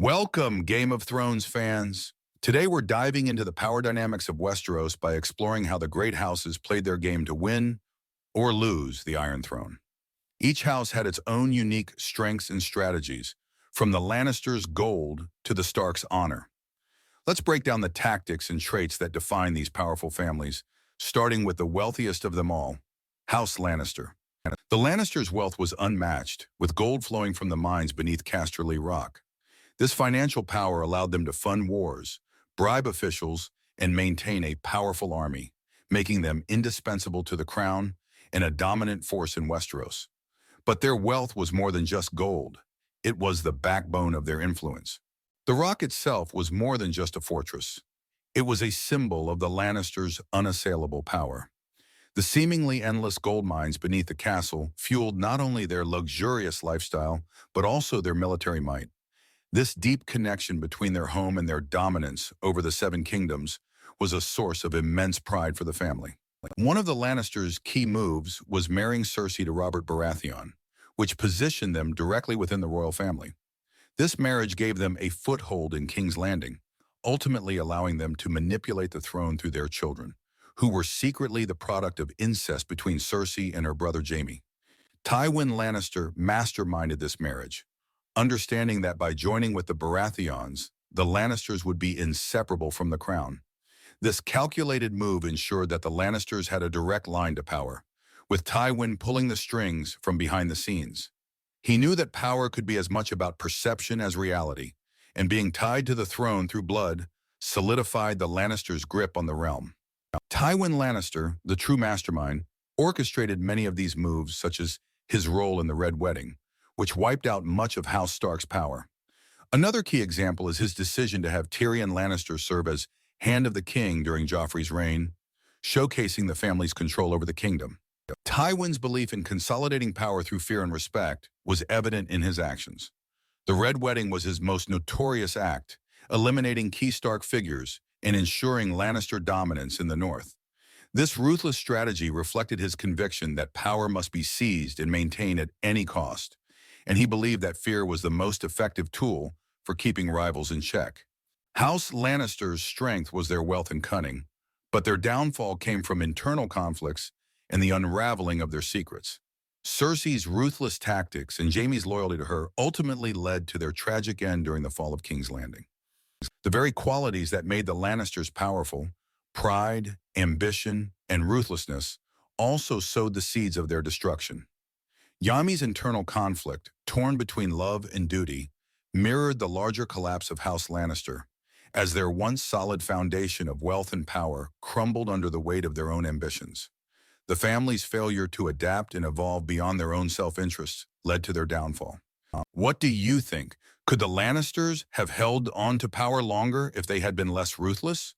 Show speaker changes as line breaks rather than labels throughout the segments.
Welcome, Game of Thrones fans. Today we're diving into the power dynamics of Westeros by exploring how the great houses played their game to win or lose the Iron Throne. Each house had its own unique strengths and strategies, from the Lannisters' gold to the Starks' honor. Let's break down the tactics and traits that define these powerful families, starting with the wealthiest of them all, House Lannister. The Lannisters' wealth was unmatched, with gold flowing from the mines beneath Casterly Rock. This financial power allowed them to fund wars, bribe officials, and maintain a powerful army, making them indispensable to the crown and a dominant force in Westeros. But their wealth was more than just gold. It was the backbone of their influence. The rock itself was more than just a fortress. It was a symbol of the Lannisters' unassailable power. The seemingly endless gold mines beneath the castle fueled not only their luxurious lifestyle, but also their military might. This deep connection between their home and their dominance over the Seven Kingdoms was a source of immense pride for the family. One of the Lannisters' key moves was marrying Cersei to Robert Baratheon, which positioned them directly within the royal family. This marriage gave them a foothold in King's Landing, ultimately allowing them to manipulate the throne through their children, who were secretly the product of incest between Cersei and her brother Jaime. Tywin Lannister masterminded this marriage, understanding that by joining with the Baratheons, the Lannisters would be inseparable from the crown. This calculated move ensured that the Lannisters had a direct line to power, with Tywin pulling the strings from behind the scenes. He knew that power could be as much about perception as reality, and being tied to the throne through blood solidified the Lannisters' grip on the realm. Tywin Lannister, the true mastermind, orchestrated many of these moves, such as his role in the Red Wedding, which wiped out much of House Stark's power. Another key example is his decision to have Tyrion Lannister serve as Hand of the King during Joffrey's reign, showcasing the family's control over the kingdom. Tywin's belief in consolidating power through fear and respect was evident in his actions. The Red Wedding was his most notorious act, eliminating key Stark figures and ensuring Lannister dominance in the north. This ruthless strategy reflected his conviction that power must be seized and maintained at any cost, and he believed that fear was the most effective tool for keeping rivals in check. House Lannister's strength was their wealth and cunning, but their downfall came from internal conflicts and the unraveling of their secrets. Cersei's ruthless tactics and Jaime's loyalty to her ultimately led to their tragic end during the fall of King's Landing. The very qualities that made the Lannisters powerful, pride, ambition, and ruthlessness, also sowed the seeds of their destruction. Jaime's internal conflict, torn between love and duty, mirrored the larger collapse of House Lannister, as their once solid foundation of wealth and power crumbled under the weight of their own ambitions. The family's failure to adapt and evolve beyond their own self-interest led to their downfall. What do you think? Could the Lannisters have held on to power longer if they had been less ruthless?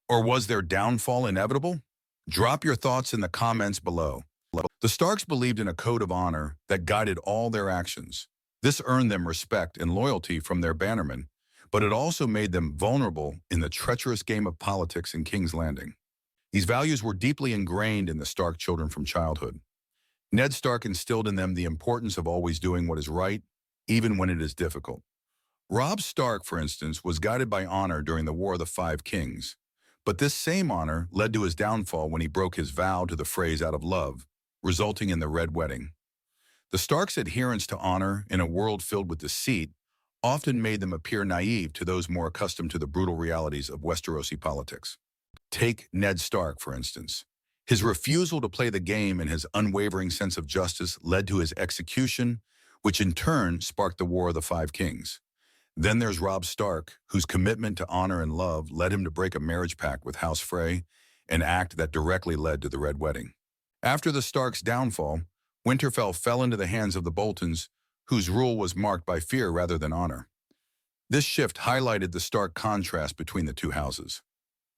Or was their downfall inevitable? Drop your thoughts in the comments below. The Starks believed in a code of honor that guided all their actions. This earned them respect and loyalty from their bannermen, but it also made them vulnerable in the treacherous game of politics in King's Landing. These values were deeply ingrained in the Stark children from childhood. Ned Stark instilled in them the importance of always doing what is right, even when it is difficult. Robb Stark, for instance, was guided by honor during the War of the Five Kings, but this same honor led to his downfall when he broke his vow to the Freys out of love, resulting in the Red Wedding. The Starks' adherence to honor in a world filled with deceit often made them appear naive to those more accustomed to the brutal realities of Westerosi politics. Take Ned Stark, for instance. His refusal to play the game and his unwavering sense of justice led to his execution, which in turn sparked the War of the Five Kings. Then there's Robb Stark, whose commitment to honor and love led him to break a marriage pact with House Frey, an act that directly led to the Red Wedding. After the Starks' downfall, Winterfell fell into the hands of the Boltons, whose rule was marked by fear rather than honor. This shift highlighted the stark contrast between the two houses.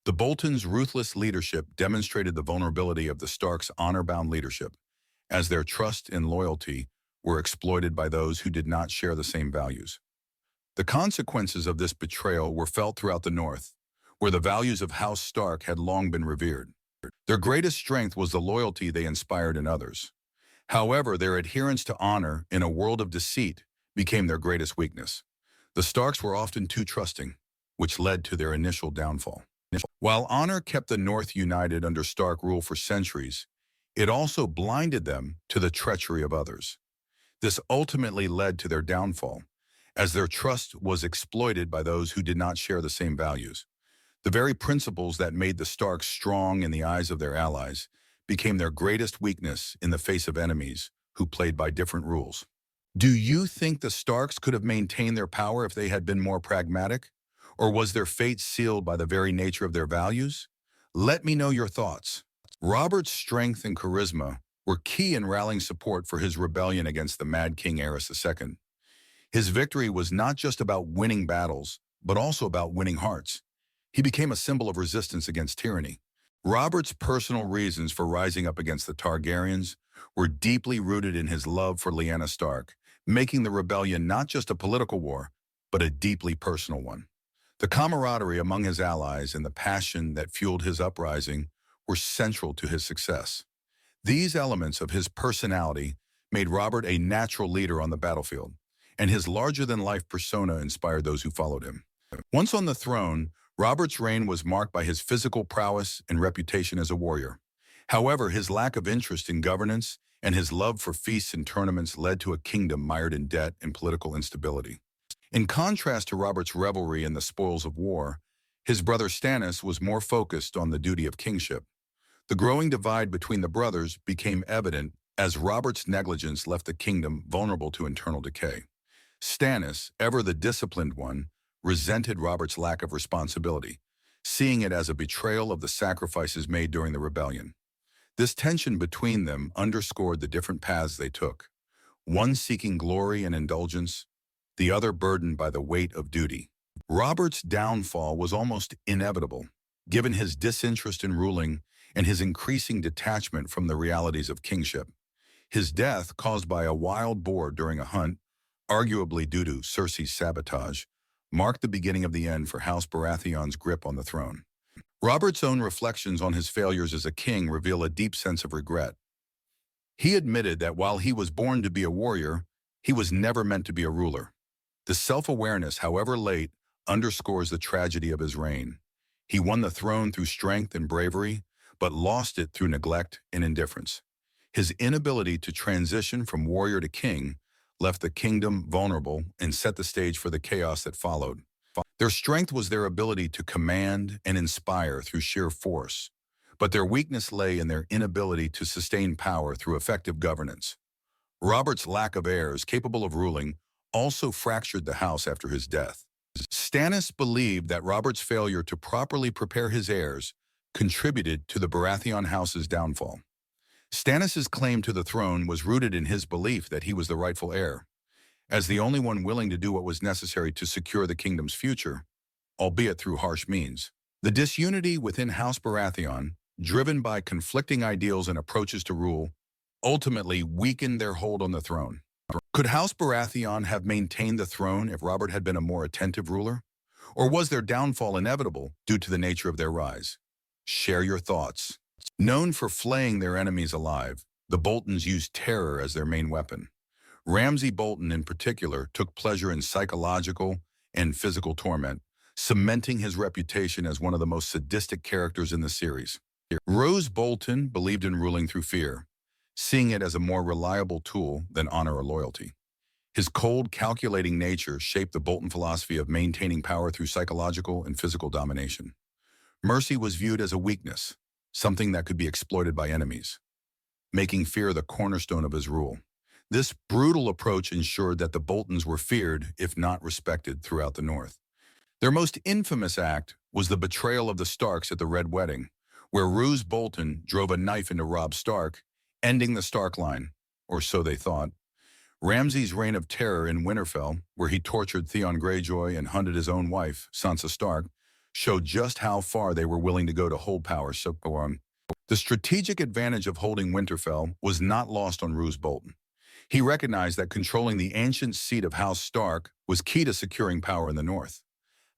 The Boltons' ruthless leadership demonstrated the vulnerability of the Starks' honor-bound leadership, as their trust and loyalty were exploited by those who did not share the same values. The consequences of this betrayal were felt throughout the North, where the values of House Stark had long been revered. Their greatest strength was the loyalty they inspired in others. However, their adherence to honor in a world of deceit became their greatest weakness. The Starks were often too trusting, which led to their initial downfall. While honor kept the North united under Stark rule for centuries, it also blinded them to the treachery of others. This ultimately led to their downfall, as their trust was exploited by those who did not share the same values. The very principles that made the Starks strong in the eyes of their allies became their greatest weakness in the face of enemies who played by different rules. Do you think the Starks could have maintained their power if they had been more pragmatic? Or was their fate sealed by the very nature of their values? Let me know your thoughts. Robert's strength and charisma were key in rallying support for his rebellion against the Mad King Aerys II. His victory was not just about winning battles, but also about winning hearts. He became a symbol of resistance against tyranny. Robert's personal reasons for rising up against the Targaryens were deeply rooted in his love for Lyanna Stark, making the rebellion not just a political war, but a deeply personal one. The camaraderie among his allies and the passion that fueled his uprising were central to his success. These elements of his personality made Robert a natural leader on the battlefield, and his larger-than-life persona inspired those who followed him. Once on the throne, Robert's reign was marked by his physical prowess and reputation as a warrior. However, his lack of interest in governance and his love for feasts and tournaments led to a kingdom mired in debt and political instability. In contrast to Robert's revelry in the spoils of war, his brother Stannis was more focused on the duty of kingship. The growing divide between the brothers became evident as Robert's negligence left the kingdom vulnerable to internal decay. Stannis, ever the disciplined one, resented Robert's lack of responsibility, seeing it as a betrayal of the sacrifices made during the rebellion. This tension between them underscored the different paths they took, one seeking glory and indulgence, the other burdened by the weight of duty. Robert's downfall was almost inevitable, given his disinterest in ruling and his increasing detachment from the realities of kingship. His death, caused by a wild boar during a hunt, arguably due to Cersei's sabotage, marked the beginning of the end for House Baratheon's grip on the throne. Robert's own reflections on his failures as a king reveal a deep sense of regret. He admitted that while he was born to be a warrior, he was never meant to be a ruler. The self-awareness, however late, underscores the tragedy of his reign. He won the throne through strength and bravery, but lost it through neglect and indifference. His inability to transition from warrior to king left the kingdom vulnerable and set the stage for the chaos that followed. Their strength was their ability to command and inspire through sheer force, but their weakness lay in their inability to sustain power through effective governance. Robert's lack of heirs capable of ruling also fractured the house after his death. Stannis believed that Robert's failure to properly prepare his heirs contributed to the Baratheon house's downfall. Stannis's claim to the throne was rooted in his belief that he was the rightful heir, as the only one willing to do what was necessary to secure the kingdom's future, albeit through harsh means. The disunity within House Baratheon, driven by conflicting ideals and approaches to rule, ultimately weakened their hold on the throne. Could House Baratheon have maintained the throne if Robert had been a more attentive ruler? Or was their downfall inevitable due to the nature of their rise? Share your thoughts. Known for flaying their enemies alive, the Boltons used terror as their main weapon. Ramsay Bolton, in particular, took pleasure in psychological and physical torment, cementing his reputation as one of the most sadistic characters in the series. Roose Bolton believed in ruling through fear, seeing it as a more reliable tool than honor or loyalty. His cold, calculating nature shaped the Bolton philosophy of maintaining power through psychological and physical domination. Mercy was viewed as a weakness, something that could be exploited by enemies, making fear the cornerstone of his rule. This brutal approach ensured that the Boltons were feared, if not respected, throughout the North. Their most infamous act was the betrayal of the Starks at the Red Wedding, where Roose Bolton drove a knife into Robb Stark, ending the Stark line, or so they thought. Ramsay's reign of terror in Winterfell, where he tortured Theon Greyjoy and hunted his own wife, Sansa Stark, showed just how far they were willing to go to hold power so long. The strategic advantage of holding Winterfell was not lost on Roose Bolton. He recognized that controlling the ancient seat of House Stark was key to securing power in the North.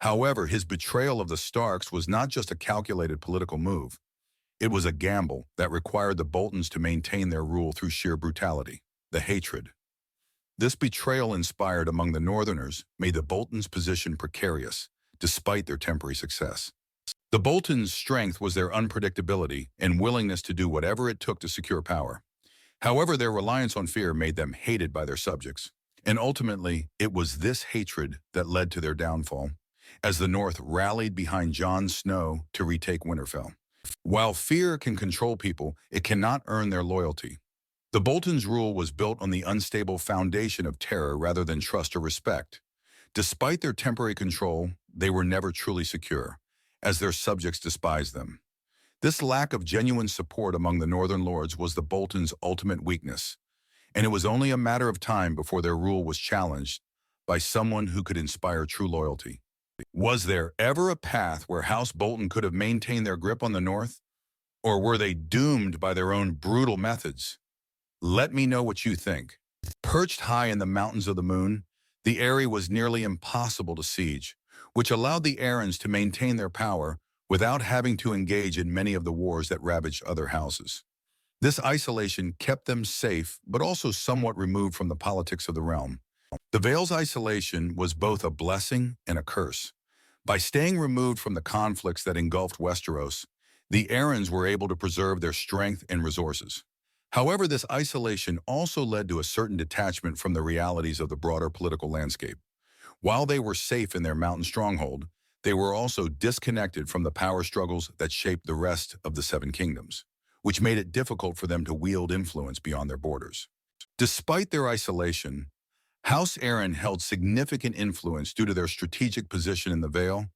However, his betrayal of the Starks was not just a calculated political move. It was a gamble that required the Boltons to maintain their rule through sheer brutality, the hatred. This betrayal inspired among the Northerners made the Boltons' position precarious, despite their temporary success. The Boltons' strength was their unpredictability and willingness to do whatever it took to secure power. However, their reliance on fear made them hated by their subjects, and ultimately, it was this hatred that led to their downfall, as the North rallied behind Jon Snow to retake Winterfell. While fear can control people, it cannot earn their loyalty. The Boltons' rule was built on the unstable foundation of terror rather than trust or respect. Despite their temporary control, they were never truly secure, as their subjects despised them. This lack of genuine support among the Northern Lords was the Boltons' ultimate weakness, and it was only a matter of time before their rule was challenged by someone who could inspire true loyalty. Was there ever a path where House Bolton could have maintained their grip on the North, or were they doomed by their own brutal methods? Let me know what you think. Perched high in the mountains of the moon, the area was nearly impossible to siege, which allowed the Arryns to maintain their power without having to engage in many of the wars that ravaged other houses. This isolation kept them safe, but also somewhat removed from the politics of the realm. The Vale's isolation was both a blessing and a curse. By staying removed from the conflicts that engulfed Westeros, the Arryns were able to preserve their strength and resources. However, this isolation also led to a certain detachment from the realities of the broader political landscape. While they were safe in their mountain stronghold, they were also disconnected from the power struggles that shaped the rest of the Seven Kingdoms, which made it difficult for them to wield influence beyond their borders. Despite their isolation, House Arryn held significant influence due to their strategic position in the Vale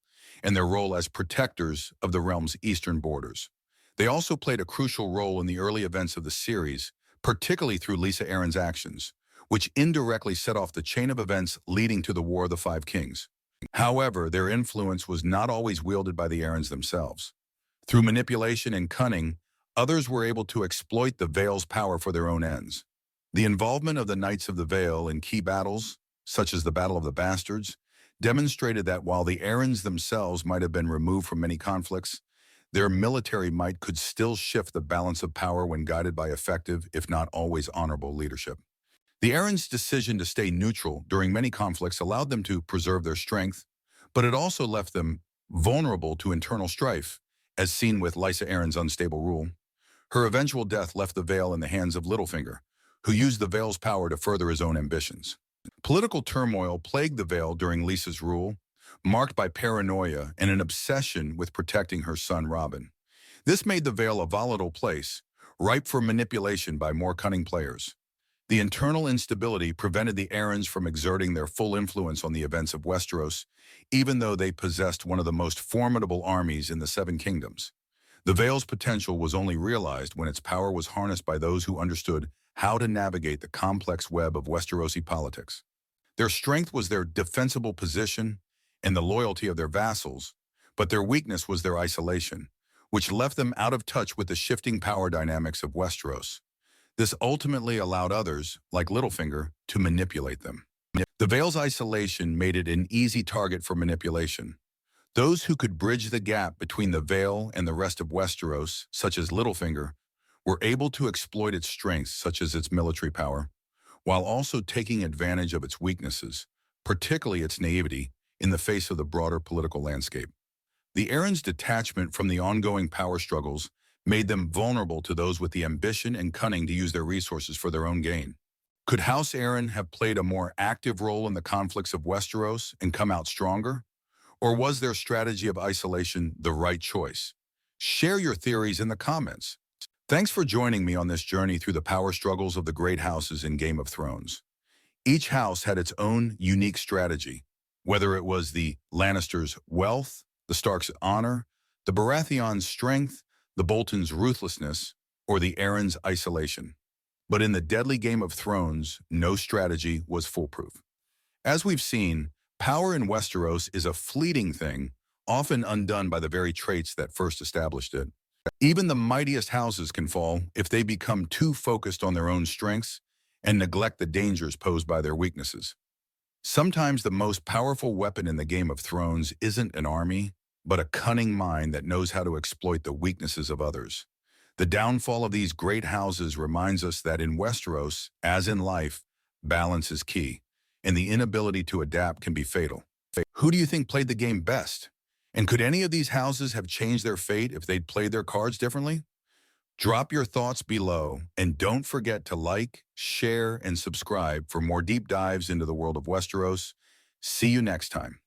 and their role as protectors of the realm's eastern borders. They also played a crucial role in the early events of the series, particularly through Lysa Arryn's actions, which indirectly set off the chain of events leading to the War of the Five Kings. However, their influence was not always wielded by the Arryns themselves. Through manipulation and cunning, others were able to exploit the Vale's power for their own ends. The involvement of the Knights of the Vale in key battles, such as the Battle of the Bastards, demonstrated that while the Arryns themselves might have been removed from many conflicts, their military might could still shift the balance of power when guided by effective, if not always honorable, leadership. The Arryns' decision to stay neutral during many conflicts allowed them to preserve their strength, but it also left them vulnerable to internal strife, as seen with Lysa Arryn's unstable rule. Her eventual death left the Vale in the hands of Littlefinger, who used the Vale's power to further his own ambitions. Political turmoil plagued the Vale during Lysa's rule, marked by paranoia and an obsession with protecting her son Robin. This made the Vale a volatile place, ripe for manipulation by more cunning players. The internal instability prevented the Arryns from exerting their full influence on the events of Westeros, even though they possessed one of the most formidable armies in the Seven Kingdoms. The Vale's potential was only realized when its power was harnessed by those who understood how to navigate the complex web of Westerosi politics. Their strength was their defensible position and the loyalty of their vassals, but their weakness was their isolation, which left them out of touch with the shifting power dynamics of Westeros. This ultimately allowed others, like Littlefinger, to manipulate them. The Vale's isolation made it an easy target for manipulation. Those who could bridge the gap between the Vale and the rest of Westeros, such as Littlefinger, were able to exploit its strengths, such as its military power, while also taking advantage of its weaknesses, particularly its naivety, in the face of the broader political landscape. The Arryns' detachment from the ongoing power struggles made them vulnerable to those with the ambition and cunning to use their resources for their own gain. Could House Arryn have played a more active role in the conflicts of Westeros and come out stronger? Or was their strategy of isolation the right choice? Share your theories in the comments. Thanks for joining me on this journey through the power struggles of the great houses in Game of Thrones. Each house had its own unique strategy, whether it was the Lannisters' wealth, the Starks' honor, the Baratheon's strength, the Boltons' ruthlessness, or the Arryns' isolation. But in the deadly Game of Thrones, no strategy was foolproof. As we've seen, power in Westeros is a fleeting thing, often undone by the very traits that first established it. Even the mightiest houses can fall if they become too focused on their own strengths and neglect the dangers posed by their weaknesses. Sometimes the most powerful weapon in the Game of Thrones isn't an army, but a cunning mind that knows how to exploit the weaknesses of others. The downfall of these great houses reminds us that in Westeros, as in life, Balance is key, and the inability to adapt can be fatal. Who do you think played the game best? And could any of these houses have changed their fate if they'd played their cards differently? Drop your thoughts below, and don't forget to like, share, and subscribe for more deep dives into the world of Westeros. See you next time.